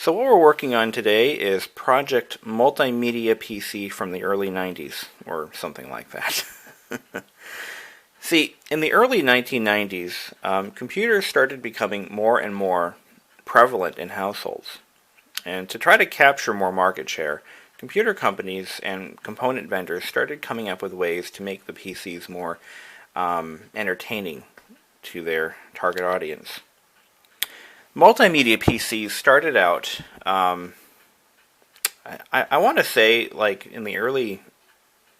So what we're working on today is Project Multimedia PC from the early 90s, or something like that. See, in the early 1990s, computers started becoming more and more prevalent in households. And to try to capture more market share, computer companies and component vendors started coming up with ways to make the PCs more entertaining to their target audience. Multimedia PCs started out, I want to say, like in the early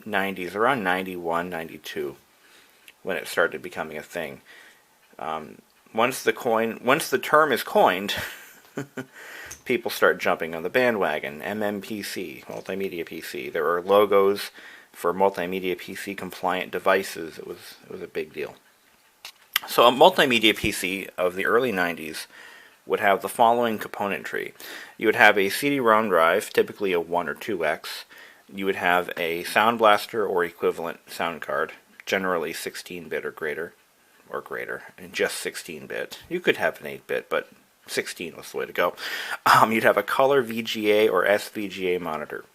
90s, around 91, 92, when it started becoming a thing. Once the term is coined, people start jumping on the bandwagon. MMPC, Multimedia PC. There are logos for Multimedia PC compliant devices. It was a big deal. So a Multimedia PC of the early 90s would have the following componentry. You would have a CD-ROM drive, typically a 1 or 2X. You would have a Sound Blaster or equivalent sound card, generally 16-bit or greater, and just 16-bit. You could have an 8-bit, but 16 was the way to go. You'd have a color VGA or SVGA monitor.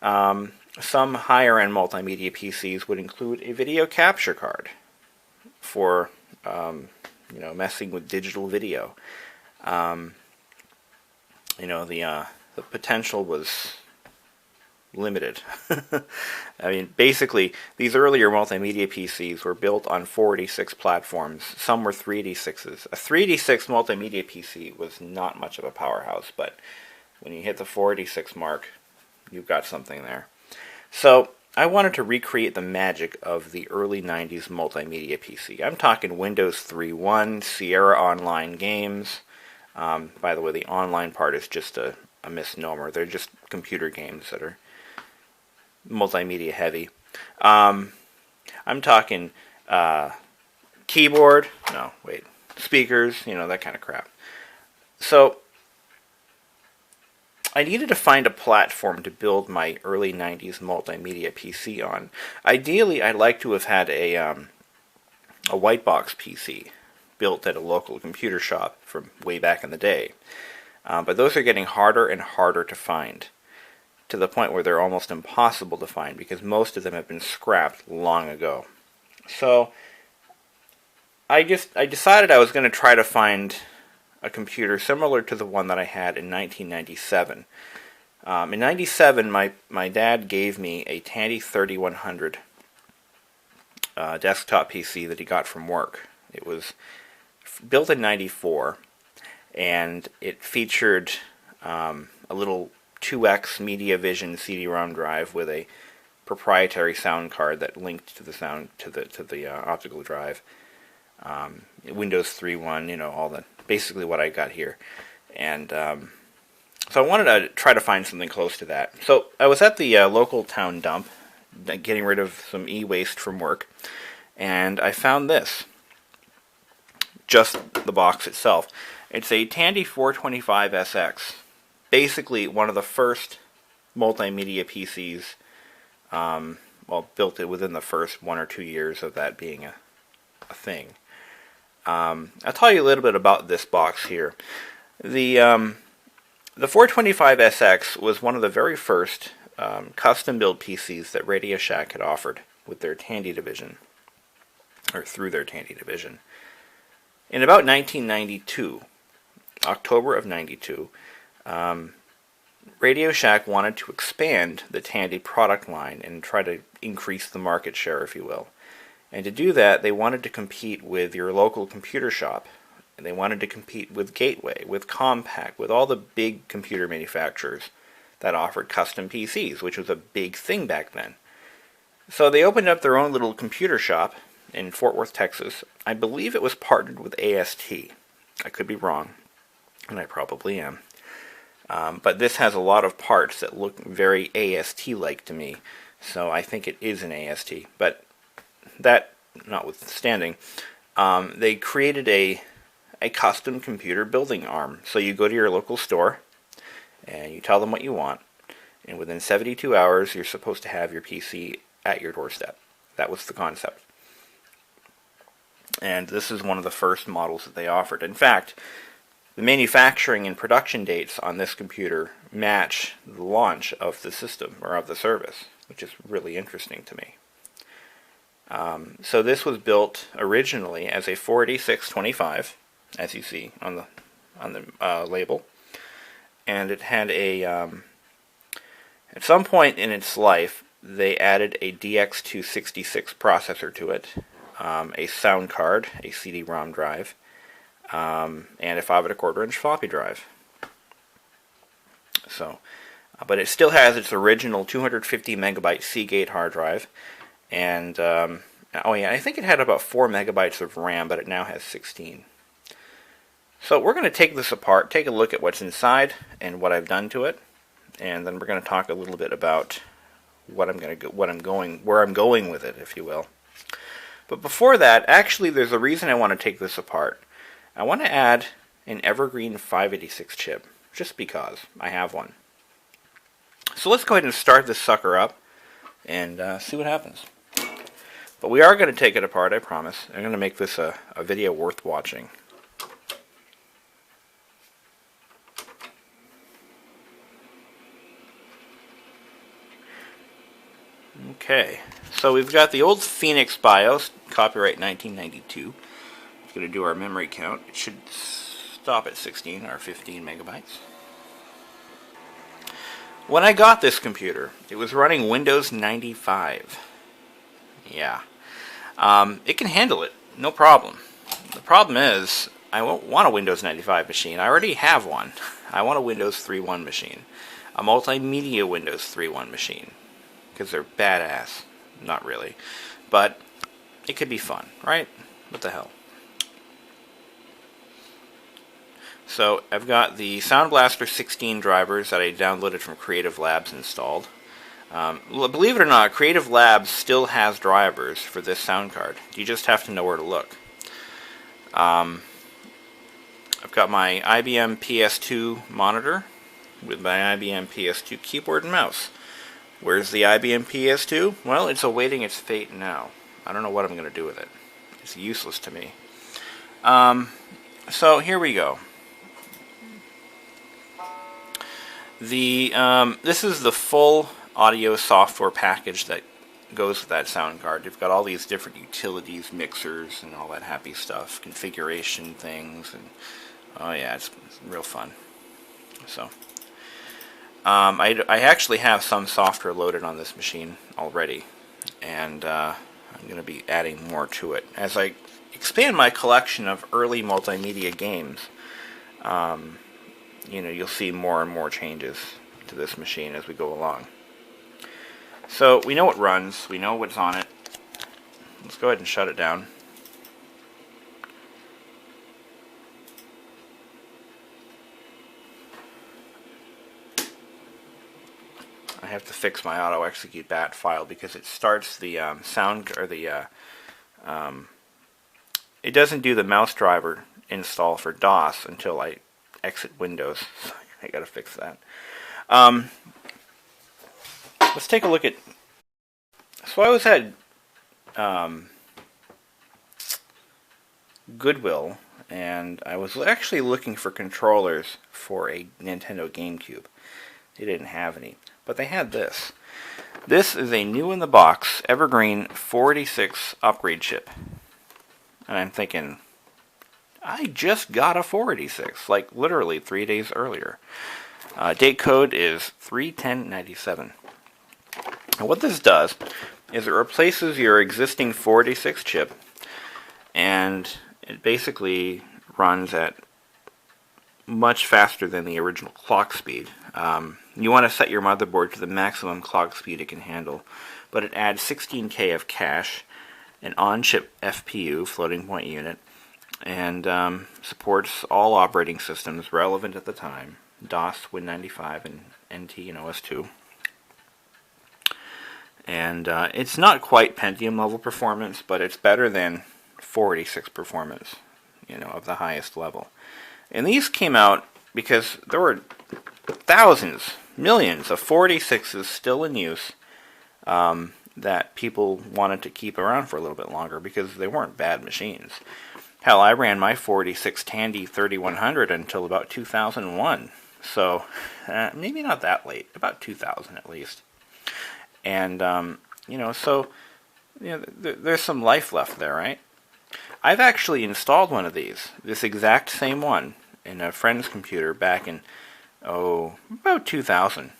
Some higher-end multimedia PCs would include a video capture card for messing with digital video. The potential was limited. I mean, basically, these earlier multimedia PCs were built on 486 platforms. Some were 386s. A 386 multimedia PC was not much of a powerhouse, but when you hit the 486 mark, you've got something there. So I wanted to recreate the magic of the early 90s multimedia PC. I'm talking Windows 3.1, Sierra Online games. By the way, the online part is just a misnomer. They're just computer games that are multimedia heavy. I'm talking speakers, that kind of crap. So I needed to find a platform to build my early 90s multimedia PC on. Ideally, I'd like to have had a white box PC built at a local computer shop from way back in the day. But those are getting harder and harder to find, to the point where they're almost impossible to find because most of them have been scrapped long ago. So I decided I was going to try to find a computer similar to the one that I had in 1997. In 97, my dad gave me a Tandy 3100 desktop PC that he got from work. It was built in 94, and it featured a little 2X MediaVision CD-ROM drive with a proprietary sound card that linked to the optical drive. Windows 3.1, basically what I got here. And so I wanted to try to find something close to that. So I was at the local town dump, getting rid of some e-waste from work, and I found this. Just the box itself. It's a Tandy 425SX. Basically one of the first multimedia PCs, built it within the first 1 or 2 years of that being a thing. I'll tell you a little bit about this box here. The 425SX was one of the very first custom-built PCs that Radio Shack had offered with their Tandy division, or through their Tandy division. In about 1992, October of 92, Radio Shack wanted to expand the Tandy product line and try to increase the market share, if you will. And to do that, they wanted to compete with your local computer shop. And they wanted to compete with Gateway, with Compaq, with all the big computer manufacturers that offered custom PCs, which was a big thing back then. So they opened up their own little computer shop in Fort Worth, Texas. I believe it was partnered with AST. I could be wrong, and I probably am. But this has a lot of parts that look very AST-like to me, so I think it is an AST. But that notwithstanding, they created a custom computer building arm. So you go to your local store, and you tell them what you want, and within 72 hours, you're supposed to have your PC at your doorstep. That was the concept. And this is one of the first models that they offered. In fact, the manufacturing and production dates on this computer match the launch of the system or of the service, which is really interesting to me. So this was built originally as a 48625, as you see on the label, and it had a at some point in its life they added a DX266 processor to it, a sound card, a CD-ROM drive, and a 5¼ inch floppy drive. So, but it still has its original 250 megabyte Seagate hard drive, and oh yeah, I think it had about 4 megabytes of RAM, but it now has 16. So we're going to take this apart, take a look at what's inside and what I've done to it, and then we're going to talk a little bit about where I'm going with it, if you will. But before that, actually, there's a reason I want to take this apart. I want to add an Evergreen 586 chip, just because I have one. So let's go ahead and start this sucker up and see what happens. But we are going to take it apart, I promise. I'm going to make this a video worth watching. Okay, so we've got the old Phoenix BIOS, copyright 1992. It's going to do our memory count. It should stop at 16 or 15 megabytes. When I got this computer, it was running Windows 95. Yeah. It can handle it, no problem. The problem is, I won't want a Windows 95 machine. I already have one. I want a Windows 3.1 machine. A multimedia Windows 3.1 machine. Because they're badass. Not really. But it could be fun, right? What the hell? So I've got the Sound Blaster 16 drivers that I downloaded from Creative Labs installed. Believe it or not, Creative Labs still has drivers for this sound card. You just have to know where to look. I've got my IBM PS2 monitor with my IBM PS2 keyboard and mouse. Where's the IBM PS2? Well, it's awaiting its fate now. I don't know what I'm going to do with it. It's useless to me. So here we go. This is the full audio software package that goes with that sound card. You've got all these different utilities, mixers, and all that happy stuff, configuration things, and oh yeah, it's real fun. So I actually have some software loaded on this machine already, and I'm going to be adding more to it as I expand my collection of early multimedia games. You know, you'll see more and more changes to this machine as we go along. So we know it runs, we know what's on it. Let's go ahead and shut it down. I have to fix my auto execute bat file because it starts the sound, or the it doesn't do the mouse driver install for DOS until I exit Windows. I gotta fix that. Let's take a look at. So I was at Goodwill, and I was actually looking for controllers for a Nintendo GameCube. They didn't have any, but they had this. This is a new in the box Evergreen 486 upgrade chip, and I'm thinking, I just got a 486, like literally 3 days earlier. Date code is 3/10/97. And what this does is it replaces your existing 486 chip, and it basically runs at much faster than the original clock speed. You want to set your motherboard to the maximum clock speed it can handle, but it adds 16K of cache, an on-chip FPU, floating point unit, and supports all operating systems relevant at the time: DOS, Win95, and NT and OS2. And it's not quite Pentium level performance, but it's better than 486 performance, you know, of the highest level. And these came out because there were thousands, millions of 486s still in use that people wanted to keep around for a little bit longer because they weren't bad machines. Hell, I ran my 486 Tandy 3100 until about 2001. So, maybe not that late, about 2000 at least. And, there's some life left there, right? I've actually installed one of these, this exact same one, in a friend's computer back in, about 2000.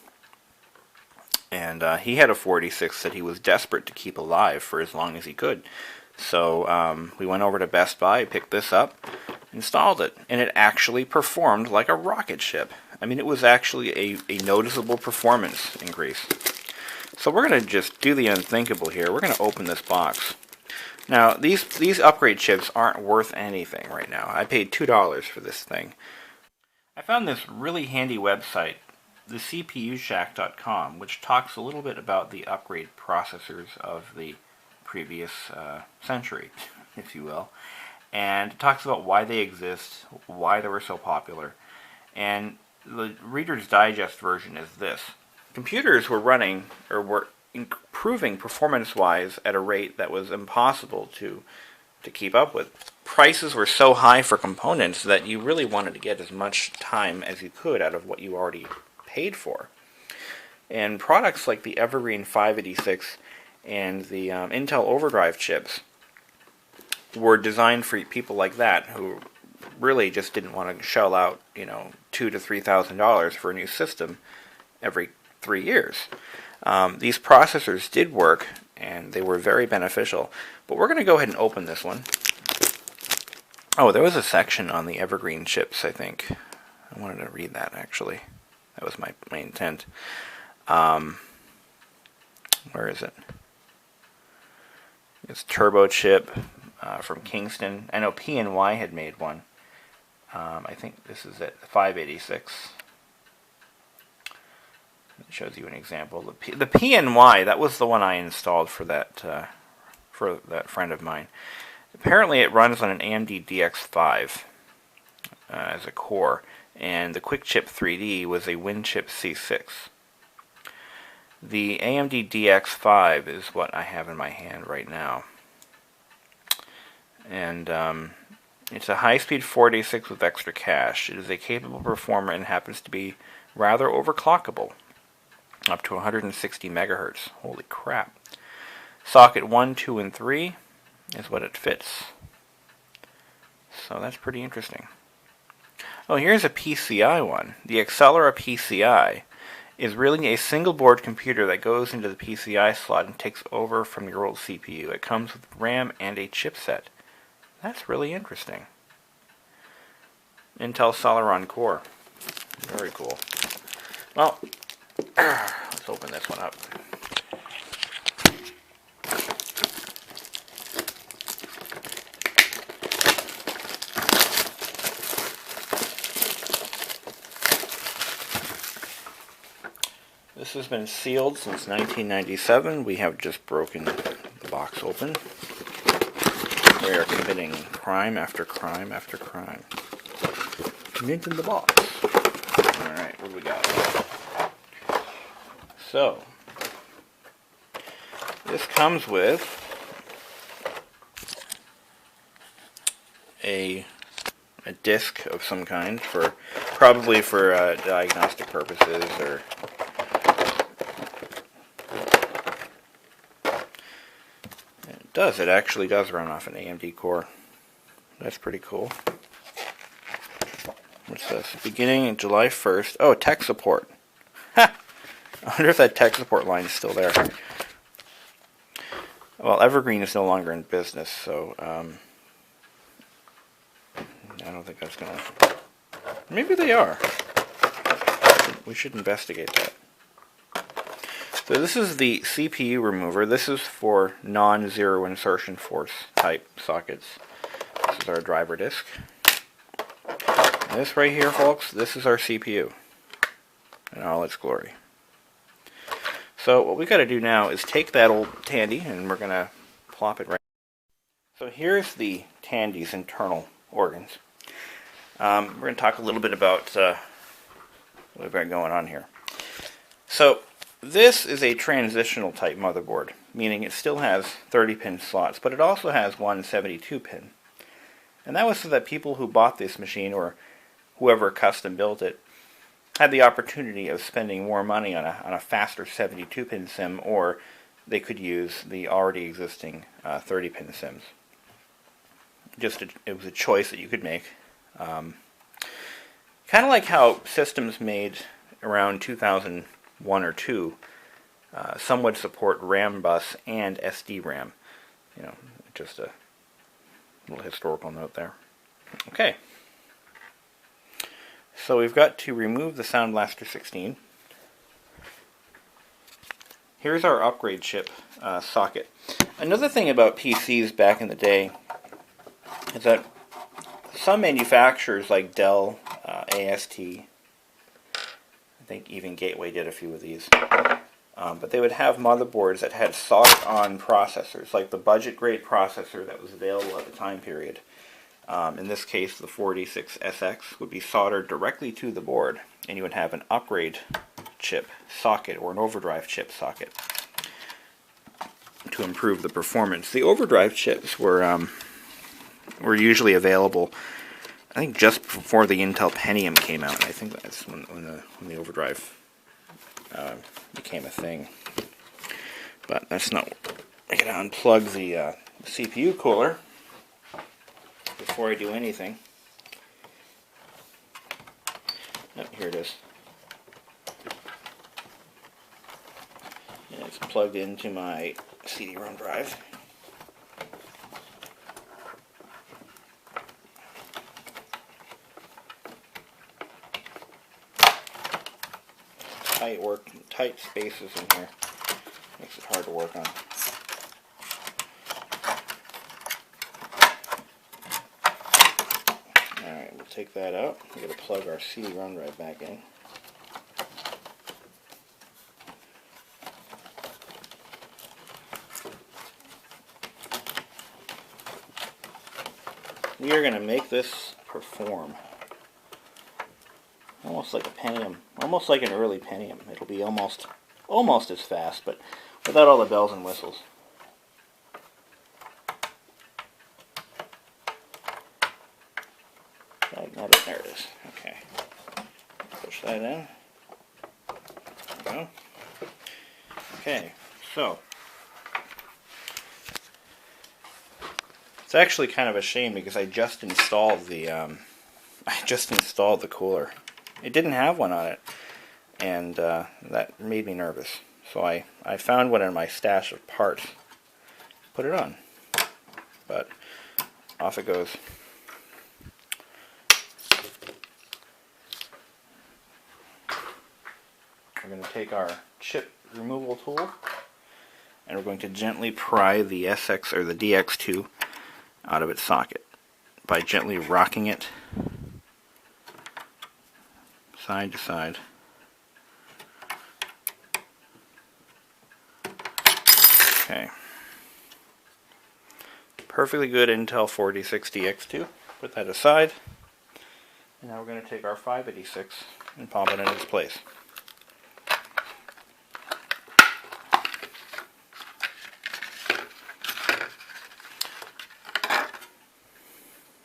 And he had a 486 that he was desperate to keep alive for as long as he could. So we went over to Best Buy, picked this up, installed it, and it actually performed like a rocket ship. I mean, it was actually a noticeable performance increase. So we're going to just do the unthinkable here. We're going to open this box. Now, these upgrade chips aren't worth anything right now. I paid $2 for this thing. I found this really handy website, thecpushack.com, which talks a little bit about the upgrade processors of the previous century, if you will, and it talks about why they exist, why they were so popular, and the Reader's Digest version is this. Computers were running, or were improving performance-wise at a rate that was impossible to keep up with. Prices were so high for components that you really wanted to get as much time as you could out of what you already paid for. And products like the Evergreen 586 and the Intel Overdrive chips were designed for people like that who really just didn't want to shell out, $2,000 to $3,000 for a new system every 3 years. These processors did work, and they were very beneficial. But we're going to go ahead and open this one. Oh, there was a section on the Evergreen chips, I think. I wanted to read that, actually. That was my intent. Where is it? It's Turbo Chip from Kingston. I know P&Y had made one. I think this is at 586. It shows you an example. The P&Y, that was the one I installed for that friend of mine. Apparently it runs on an AMD DX5 as a core, and the QuickChip 3D was a WinChip C6. The AMD DX5 is what I have in my hand right now. And it's a high-speed 486 with extra cache. It is a capable performer and happens to be rather overclockable, up to 160 megahertz. Holy crap. Socket 1, 2, and 3 is what it fits. So that's pretty interesting. Oh, here's a PCI one. The Accelera PCI is really a single board computer that goes into the PCI slot and takes over from your old CPU. It comes with RAM and a chipset. That's really interesting. Intel Celeron core. Very cool. Well, let's open this one up. This has been sealed since 1997. We have just broken the box open. We are committing crime after crime after crime. Mint in the box. Alright, what do we got? So, this comes with a disc of some kind, probably for diagnostic purposes, or it actually does run off an AMD core. That's pretty cool. What's this? Beginning in July 1st. Oh, tech support. Ha! I wonder if that tech support line is still there. Well, Evergreen is no longer in business, so I don't think that's going to... Maybe they are. We should investigate that. So this is the CPU remover. This is for non-zero insertion force type sockets. This is our driver disk. And this right here, folks, this is our CPU in all its glory. So what we got to do now is take that old Tandy and we're going to plop it right. So here's the Tandy's internal organs. We're going to talk a little bit about what we've got going on here. So this is a transitional type motherboard, meaning it still has 30-pin slots, but it also has one 72-pin. And that was so that people who bought this machine, or whoever custom built it, had the opportunity of spending more money on a faster 72-pin sim, or they could use the already existing 30-pin sims. It was a choice that you could make. Kind of like how systems made around 2001 or 2, some would support RAM bus and SD RAM. You know, just a little historical note there. Okay. So we've got to remove the Sound Blaster 16. Here's our upgrade chip socket. Another thing about PCs back in the day is that some manufacturers like Dell, AST, I think even Gateway did a few of these, but they would have motherboards that had soldered-on processors, like the budget-grade processor that was available at the time period. In this case, the 486SX would be soldered directly to the board, and you would have an upgrade chip socket or an overdrive chip socket to improve the performance. The overdrive chips were usually available, I think, just before the Intel Pentium came out. I think that's when the overdrive became a thing. But that's not. I gotta unplug the CPU cooler before I do anything. Oh, here it is. And it's plugged into my CD-ROM drive. Tight spaces in here. Makes it hard to work on. Alright, we'll take that out. We're going to plug our CD-ROM drive back in. We are going to make this perform. Almost like a Pentium, almost like an early Pentium. It'll be almost as fast, but without all the bells and whistles. There it is. Okay. Push that in. There we go. Okay, so it's actually kind of a shame because I just installed the cooler. It didn't have one on it, and that made me nervous. So I found one in my stash of parts, put it on, but off it goes. We're going to take our chip removal tool, and we're going to gently pry the SX or the DX2 out of its socket by gently rocking it side to side. Okay. Perfectly good Intel 4060X2. Put that aside. And now we're going to take our 586 and pop it in its place.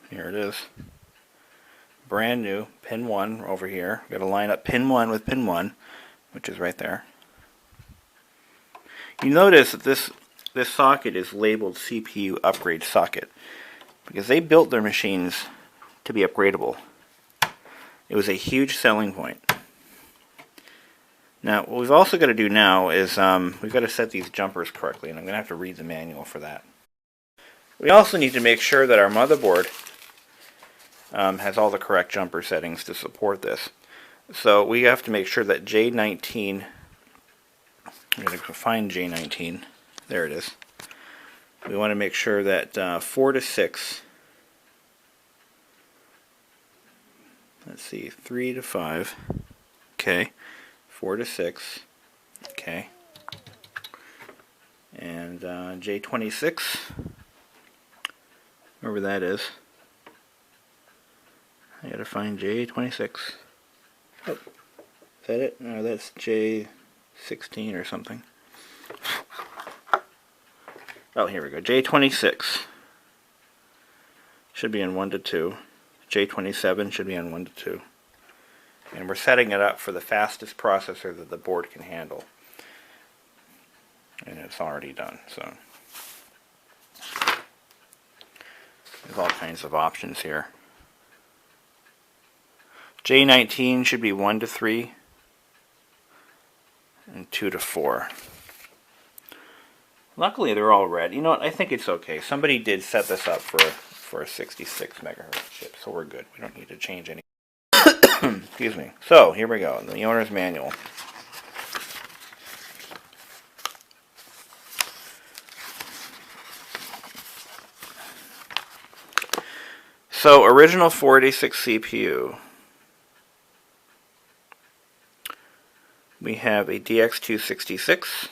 Here it is. Brand new, pin 1 over here. We've got to line up pin 1 with pin 1, which is right there. You notice that this socket is labeled CPU upgrade socket because they built their machines to be upgradable. It was a huge selling point. Now, what we've also got to do now is we've got to set these jumpers correctly, and I'm going to have to read the manual for that. We also need to make sure that our motherboard has all the correct jumper settings to support this. So we have to make sure that J19, I'm going to find J19, there it is. We want to make sure that 4 to 6, let's see, 3 to 5, okay, 4 to 6, okay, and J26, wherever that is. I gotta find J26. Oh, is that it? No, that's J16 or something. Oh, here we go. J26. should be on 1 to 2. J27 should be on 1 to 2. And we're setting it up for the fastest processor that the board can handle. And it's already done, so there's all kinds of options here. J19 should be 1 to 3 and 2 to 4. Luckily they're all red. You know what, I think it's okay. Somebody did set this up for a 66 megahertz chip, so we're good. We don't need to change any. Excuse me. So here we go, the owner's manual. So original 486 CPU. We have a DX266.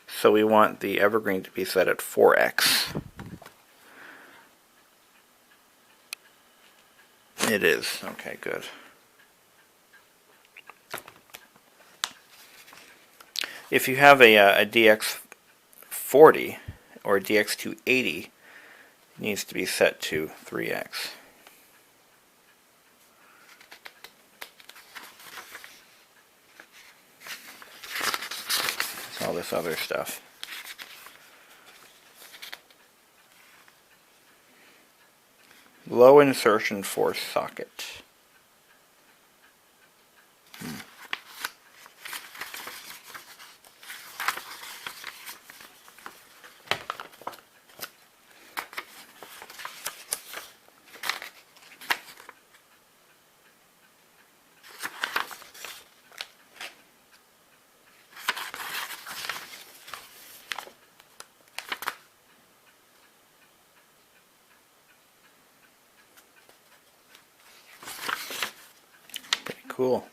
So we want the Evergreen to be set at 4x. It is. Okay, good. If you have a DX40 or a DX280, it needs to be set to 3x. All this other stuff. Low insertion force socket. Cool.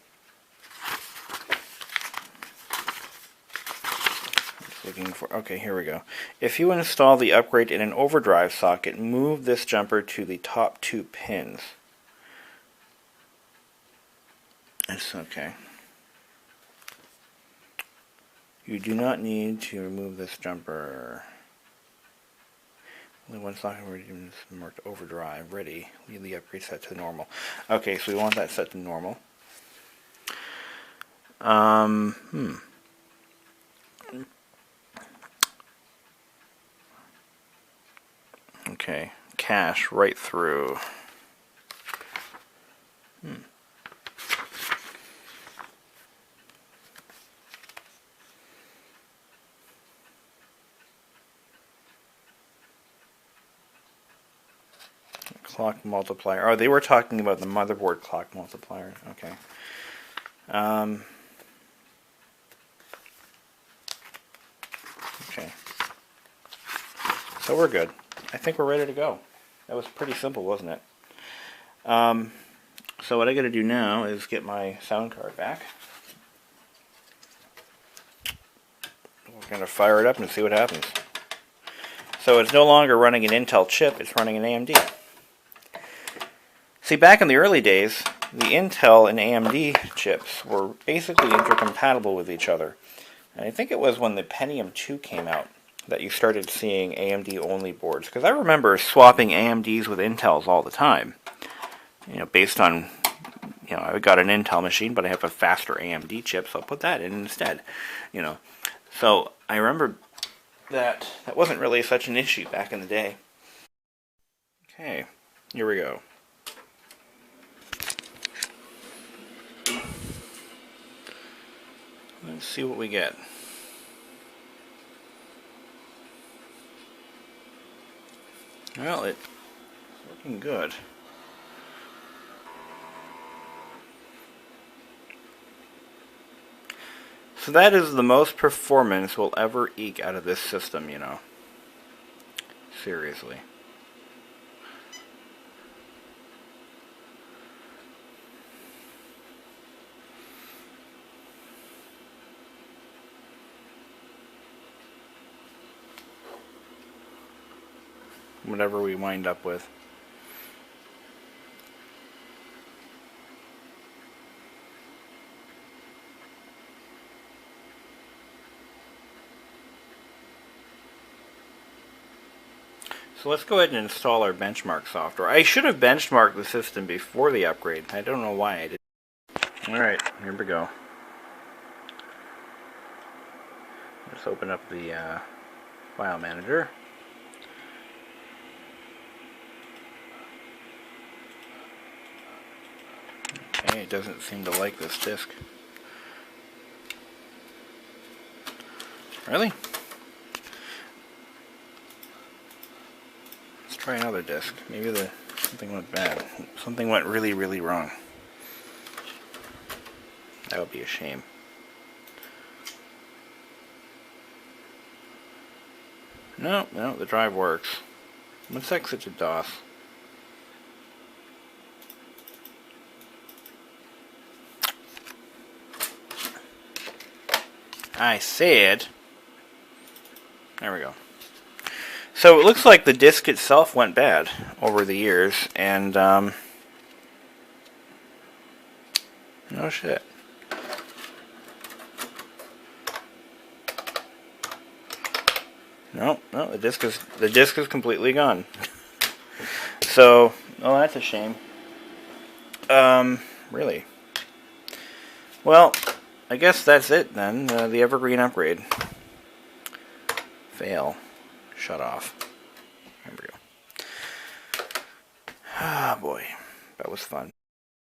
Just looking for, okay, here we go. If you install the upgrade in an overdrive socket, move this jumper to the top 2 pins. It's okay. You do not need to remove this jumper. Only one socket is marked overdrive. Ready. Leave the upgrade set to normal. Okay, so we want that set to normal. Okay, cache right through. Clock multiplier. Oh, they were talking about the motherboard clock multiplier. Okay. Okay. So we're good. I think we're ready to go. That was pretty simple, wasn't it? So what I got to do now is get my sound card back. We're going to fire it up and see what happens. So it's no longer running an Intel chip, it's running an AMD. See, back in the early days, the Intel and AMD chips were basically intercompatible with each other. And I think it was when the Pentium 2 came out that you started seeing AMD-only boards. Because I remember swapping AMDs with Intels all the time. You know, based on, you know, I got an Intel machine, but I have a faster AMD chip, so I'll put that in instead. You know, so I remember that wasn't really such an issue back in the day. Okay, here we go. Let's see what we get. Well, it's looking good. So that is the most performance we'll ever eke out of this system, you know. Seriously. Whatever we wind up with. So let's go ahead and install our benchmark software. I should have benchmarked the system before the upgrade. I don't know why I did. Alright, here we go. Let's open up the file manager. Okay, it doesn't seem to like this disk. Really? Let's try another disk. Maybe something went bad. Something went really, really wrong. That would be a shame. No, the drive works. Let's exit to DOS. I said... There we go. So it looks like the disk itself went bad over the years, and no shit. No, the disk is completely gone. So, oh, that's a shame. Really. Well, I guess that's it then. The Evergreen upgrade. Fail. Shut off. There we go. Ah, boy. That was fun.